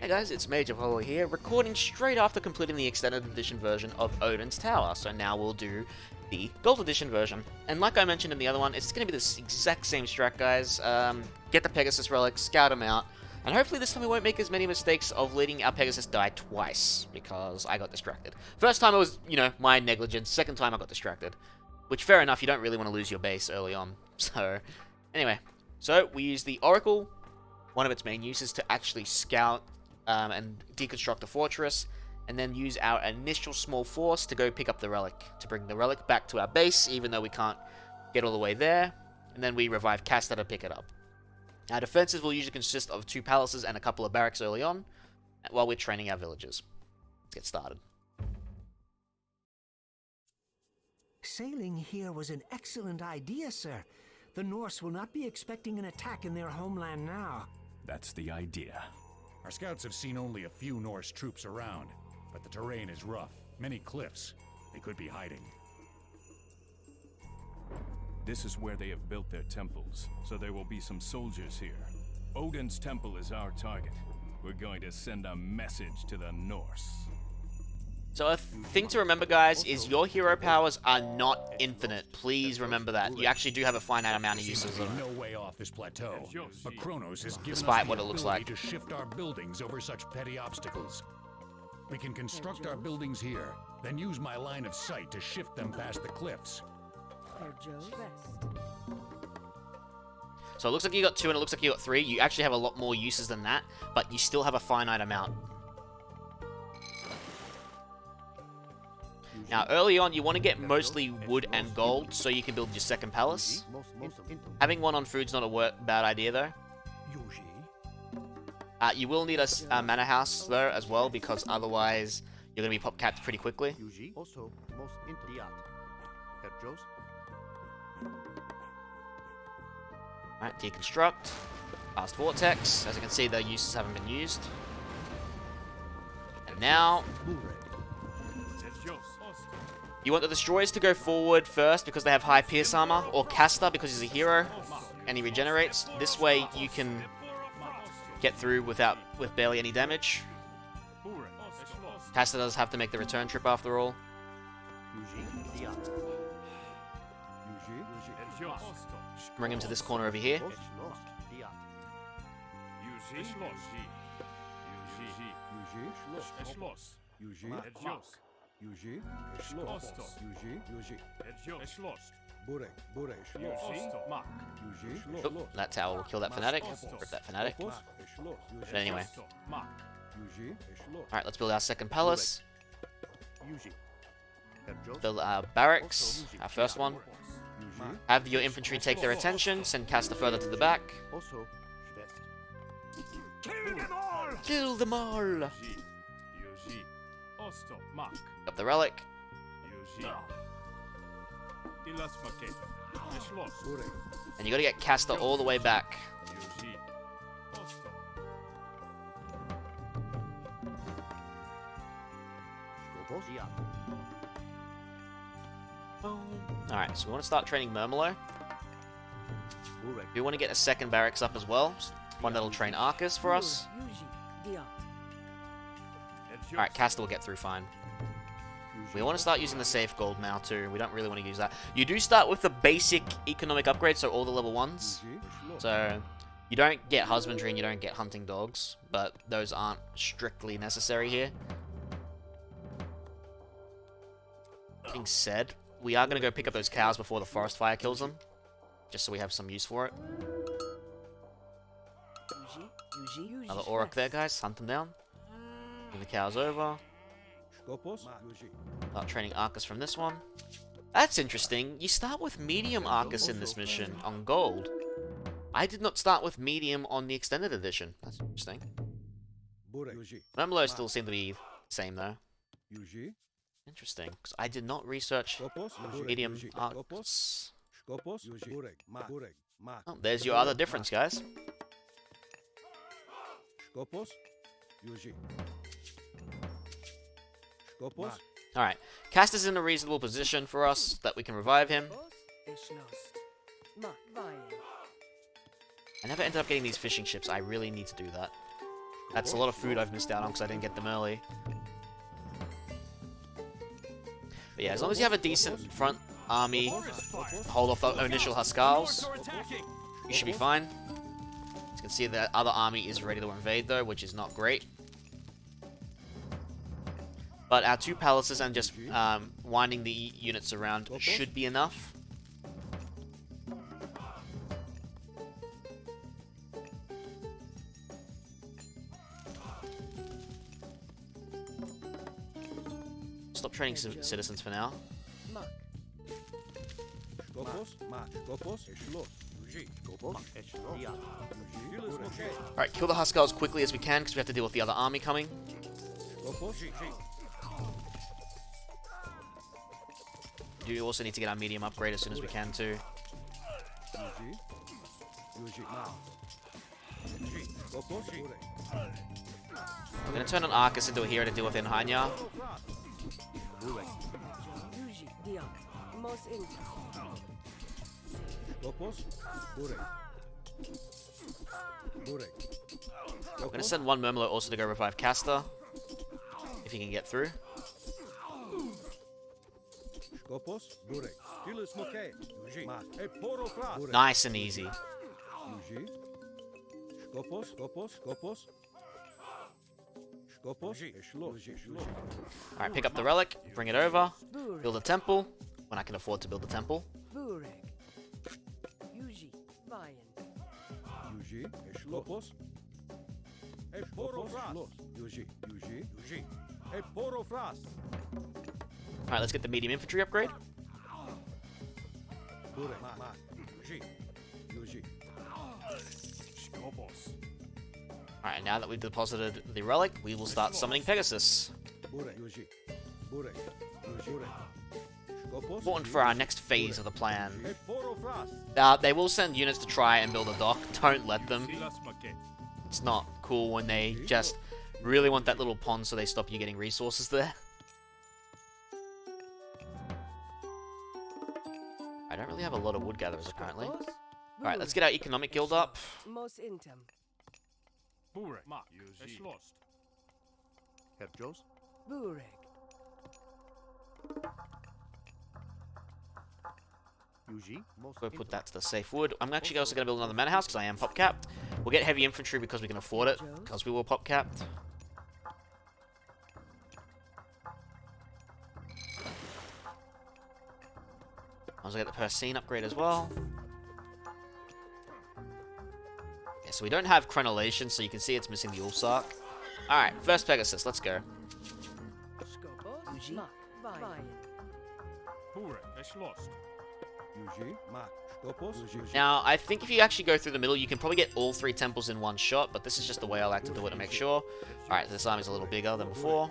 Hey guys, it's Major Follower here, recording straight after completing the extended edition version of Odin's Tower, so now we'll do the Gold Edition version. And like I mentioned in the other one, it's going to be this exact same strat, guys. Get the Pegasus relic, scout them out, and hopefully this time we won't make as many mistakes of letting our Pegasus die twice, because I got distracted. First time it was, my negligence, second time I got distracted. Which, fair enough, you don't really want to lose your base early on. So, anyway. So, we use the Oracle, one of its main uses to actually scout and deconstruct the fortress, and then use our initial small force to go pick up the relic, to bring the relic back to our base, even though we can't get all the way there, and then we revive Casta to pick it up. Our defenses will usually consist of 2 palaces and a couple of barracks early on, while we're training our villagers. Let's get started. Sailing here was an excellent idea, sir. The Norse will not be expecting an attack in their homeland now. That's the idea. Our scouts have seen only a few Norse troops around, but the terrain is rough, many cliffs. They could be hiding. This is where they have built their temples, so there will be some soldiers here. Odin's temple is our target. We're going to send a message to the Norse. So a thing to remember, guys, is your hero powers are not infinite. Please remember that. You actually do have a finite amount of uses of them. No way off this plateau, but Kronos has given Despite us what the it looks ability like. to shift our buildings over such petty obstacles. We can construct our buildings here, then use my line of sight to shift them past the cliffs. So it looks like you got 2 and it looks like you got 3. You actually have a lot more uses than that, but you still have a finite amount. Now, early on, you want to get mostly wood and gold so you can build your second palace. Having one on food's not a bad idea, though. You will need a manor house, though, as well, because otherwise you're going to be pop-capped pretty quickly. Alright, deconstruct. Fast vortex. As you can see, the uses haven't been used. And now you want the destroyers to go forward first because they have high pierce armor, or Casta because he's a hero and he regenerates. This way you can get through with barely any damage. Casta does have to make the return trip after all. Bring him to this corner over here. Oh, that tower will kill that fanatic. Rip that fanatic. But anyway. Alright, let's build our second palace. Build our barracks, our first one. Have your infantry take their attention, send Casta further to the back. Kill them all! Up the relic. And you gotta get Casta all the way back. Alright, so we want to start training Murmillo. We want to get a second barracks up as well. One that'll train Arcus for us. Alright, Casta will get through fine. We want to start using the safe gold now too. We don't really want to use that. You do start with the basic economic upgrades, so all the level 1s. So you don't get husbandry and you don't get hunting dogs, but those aren't strictly necessary here. Being said, we are going to go pick up those cows before the forest fire kills them, just so we have some use for it. Another Auric there, guys. Hunt them down. Bring the cows over. Start training Arcus from this one. That's interesting. You start with medium Arcus in this mission on gold. I did not start with medium on the extended edition. That's interesting. Murmillo still seem to be the same though. Interesting, because I did not research medium Arcus. Oh, there's your other difference, guys. Alright, Casta's in a reasonable position for us that we can revive him. I never ended up getting these fishing ships. I really need to do that. That's a lot of food I've missed out on because I didn't get them early. But yeah, as long as you have a decent front army, hold off the initial Huskars, you should be fine. As you can see, the other army is ready to invade though, which is not great. But our 2 palaces and just winding the units around should be enough. Stop training citizens for now. Alright, kill the Huskars as quickly as we can because we have to deal with the other army coming. We do also need to get our medium upgrade as soon as we can too. We're going to turn on Arcus into a hero to deal with Inhanya. We're going to send one Murmillo also to go revive Castor, if he can get through. Nice and easy. Alright, pick up the relic, bring it over, build a temple, when I can afford to build a temple. Alright, let's get the medium infantry upgrade. Alright, now that we've deposited the relic, we will start summoning Pegasus. Important for our next phase of the plan. They will send units to try and build a dock. Don't let them. It's not cool when they just really want that little pond so they stop you getting resources there. I don't really have a lot of wood gatherers apparently. Alright, let's get our economic guild up. Go put that to the safe wood. I'm actually also going to build another manor house because I am pop capped. We'll get heavy infantry because we can afford it, because we will pop capped. I'll also get the Persine upgrade as well. Yeah, so we don't have Chronolation, so you can see it's missing the Ulsark. Alright, first Pegasus, let's go. Now, I think if you actually go through the middle, you can probably get all 3 temples in one shot, but this is just the way I like to do it to make sure. Alright, this army's a little bigger than before.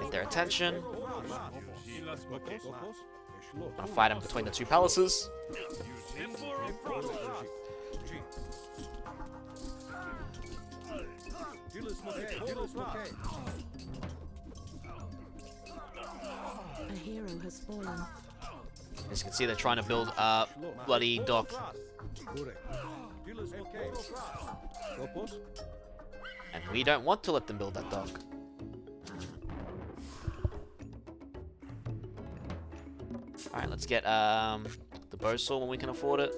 Get their attention. I'm gonna fight them between the 2 palaces. A hero has fallen. As you can see, they're trying to build a bloody dock. And we don't want to let them build that dock. Alright, let's get the bow saw when we can afford it.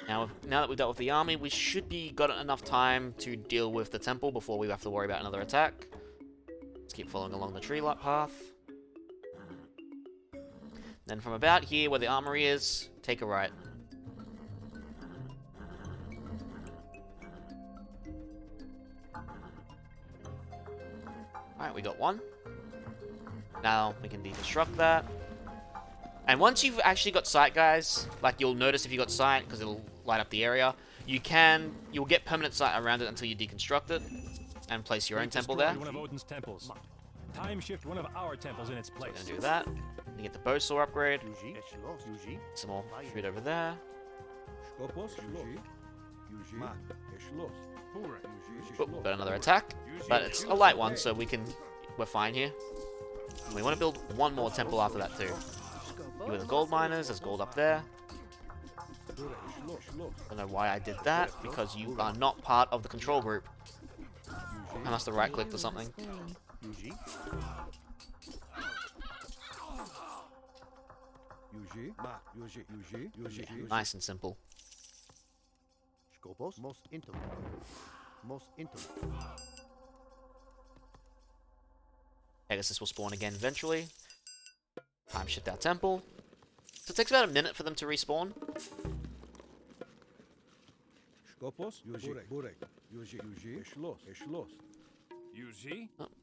Now that we've dealt with the army, we should be got enough time to deal with the temple before we have to worry about another attack. Let's keep following along the tree path. Then from about here, where the armory is, take a right. Alright, we got one. Now we can deconstruct that. And once you've actually got sight, guys, like you'll notice if you got sight, because it'll light up the area, you'll get permanent sight around it until you deconstruct it and place your own temple there. One of Odin's temples. Time shift one of our temples in its place. So we're gonna do that. You get the bow saw upgrade. Some more food over there. Oh, got another attack, but it's a light one, so we're fine here. And we want to build one more temple after that too. Here with the gold miners, there's gold up there. don't know why I did that, because you are not part of the control group. I must have right-clicked or something. Nice and simple. Pegasus will spawn again eventually. Time shift our temple. So it takes about a minute for them to respawn. Oh,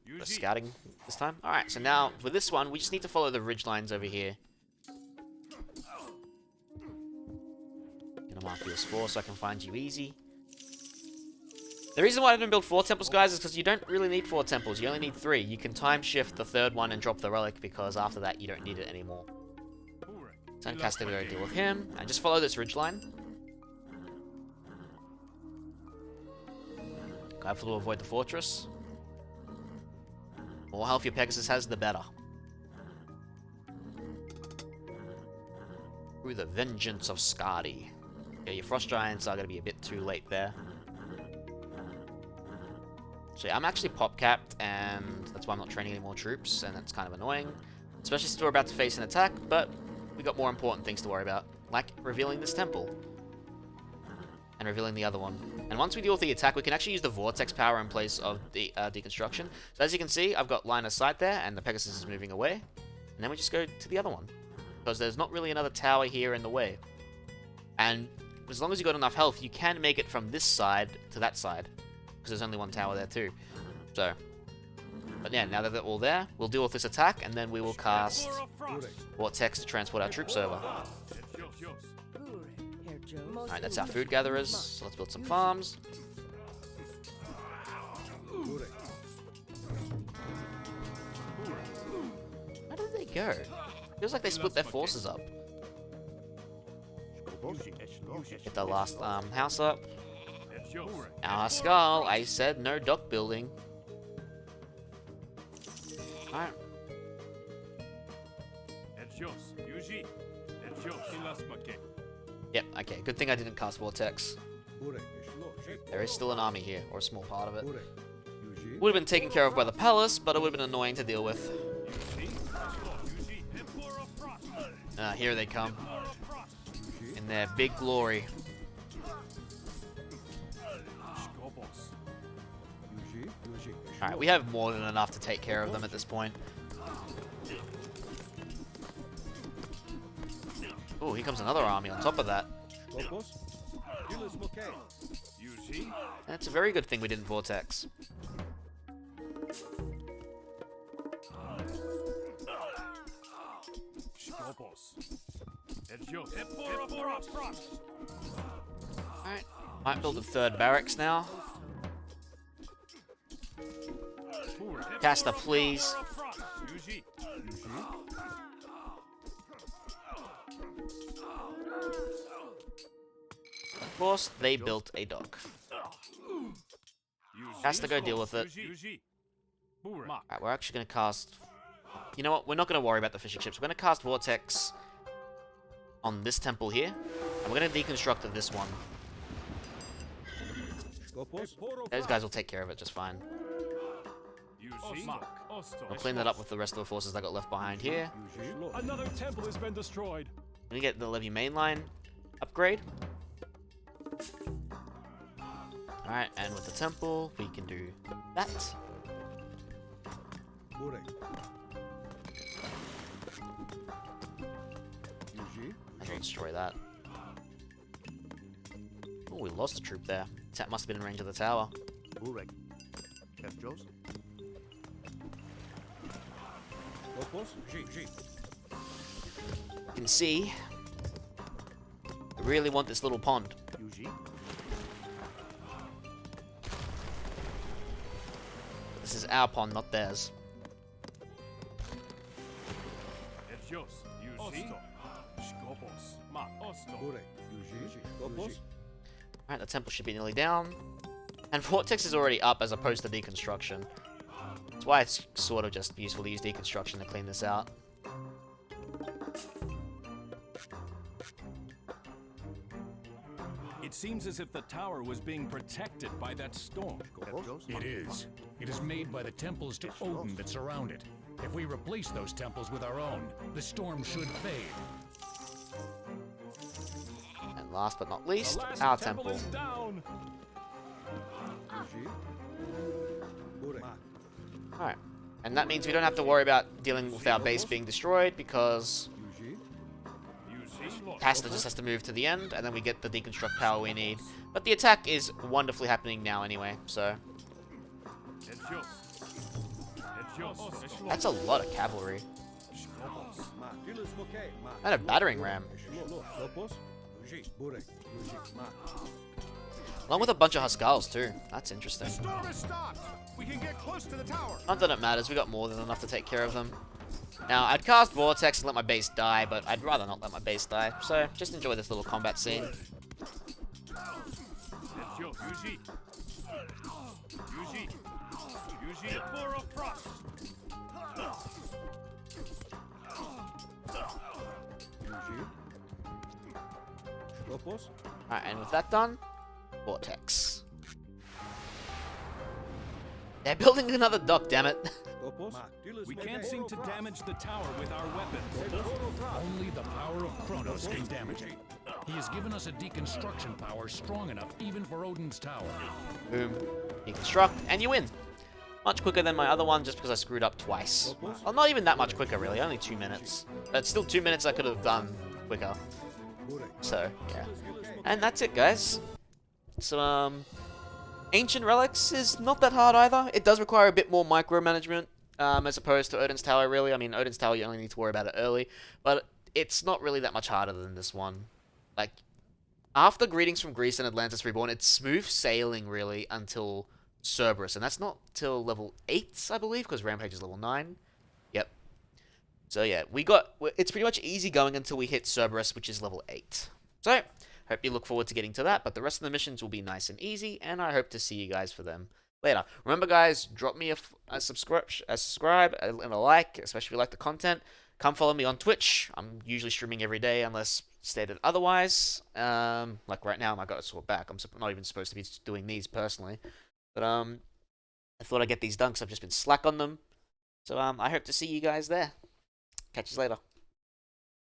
they're scouting this time. Alright, so now for this one, we just need to follow the ridge lines over here. Gonna mark you as 4 so I can find you easy. The reason why I didn't build 4 temples, guys, is because you don't really need 4 temples. You only need 3. You can time shift the 3rd one and drop the relic, because after that you don't need it anymore. So I'm casting to deal with him, and just follow this ridge line. Careful to avoid the fortress. The more health your Pegasus has, the better. Through the vengeance of Skadi. Yeah, your Frost Giants are going to be a bit too late there. So yeah, I'm actually pop capped, and that's why I'm not training any more troops, and that's kind of annoying. Especially since we're about to face an attack, but we got more important things to worry about, like revealing this temple. And revealing the other one. And once we deal with the attack, we can actually use the vortex power in place of the deconstruction. So as you can see, I've got line of sight there, and the Pegasus is moving away. And then we just go to the other one. Because there's not really another tower here in the way. And as long as you've got enough health, you can make it from this side to that side. Because there's only one tower there too. So, but yeah, now that they're all there, we'll deal with this attack, and then we will cast Vortex to transport our troops over. Alright, that's our food gatherers, so let's build some farms. How did they go? Feels like they split their forces up. Get the last house up. Our skull, I said no dock building. Alright. Yep, okay. Good thing I didn't cast Vortex. There is still an army here, or a small part of it. Would have been taken care of by the palace, but it would have been annoying to deal with. Here they come. In their big glory. Alright, we have more than enough to take care of them at this point. Oh, here comes another army on top of that. That's a very good thing we didn't Vortex. Alright, might build a 3rd barracks now. Caster, please. Of course, they built a dock. Has to go deal with it. Alright, we're actually going to cast... You know what? We're not going to worry about the fishing ships. We're going to cast Vortex on this temple here. And we're going to deconstruct this one. Those guys will take care of it just fine. We'll clean that up with the rest of the forces that got left behind here. Another temple has been destroyed. We get the Levy mainline upgrade. Alright, and with the temple, we can do that. And we'll destroy that. Oh, we lost a troop there. That must have been in range of the tower. You can see, I really want this little pond. This is our pond, not theirs. Alright, the temple should be nearly down. And Vortex is already up as opposed to deconstruction. That's why it's sort of just useful to use deconstruction to clean this out. It seems as if the tower was being protected by that storm. It is. It is made by the temples to Odin that surround it. If we replace those temples with our own, the storm should fade. And last but not least, The last our temple temple. is down. Alright. And that means we don't have to worry about dealing with our base being destroyed because Caster just has to move to the end and then we get the deconstruct power we need. But the attack is wonderfully happening now anyway, so that's a lot of cavalry. And a battering ram. Along with a bunch of Huskars too. That's interesting. Storm is stopped. We can get close to the tower. Not that it matters, we got more than enough to take care of them. Now, I'd cast Vortex and let my base die, but I'd rather not let my base die, so just enjoy this little combat scene. Alright, and with that done, Vortex. They're building another dock, damn it. We can't seem to damage the tower with our weapons. Only the power of Kronos can damage it. He has given us a deconstruction power strong enough even for Odin's tower. Boom. Deconstruct, and you win. Much quicker than my other one just because I screwed up twice. Well, not even that much quicker, really. Only 2 minutes. But still 2 minutes I could have done quicker. So, yeah. And that's it, guys. So, Ancient Relics is not that hard either. It does require a bit more micromanagement, as opposed to Odin's Tower, really. I mean, Odin's Tower, you only need to worry about it early. But it's not really that much harder than this one. Like, after Greetings from Greece and Atlantis Reborn, it's smooth sailing, really, until Cerberus. And that's not till level 8, I believe, because Rampage is level 9. Yep. So, yeah, it's pretty much easy going until we hit Cerberus, which is level 8. So, hope you look forward to getting to that, but the rest of the missions will be nice and easy, and I hope to see you guys for them later. Remember, guys, drop me a subscribe and a like, especially if you like the content. Come follow me on Twitch. I'm usually streaming every day unless stated otherwise. Like right now, I got to sort back. I'm not even supposed to be doing these personally. But I thought I'd get these done because I've just been slack on them. So I hope to see you guys there. Catch you later.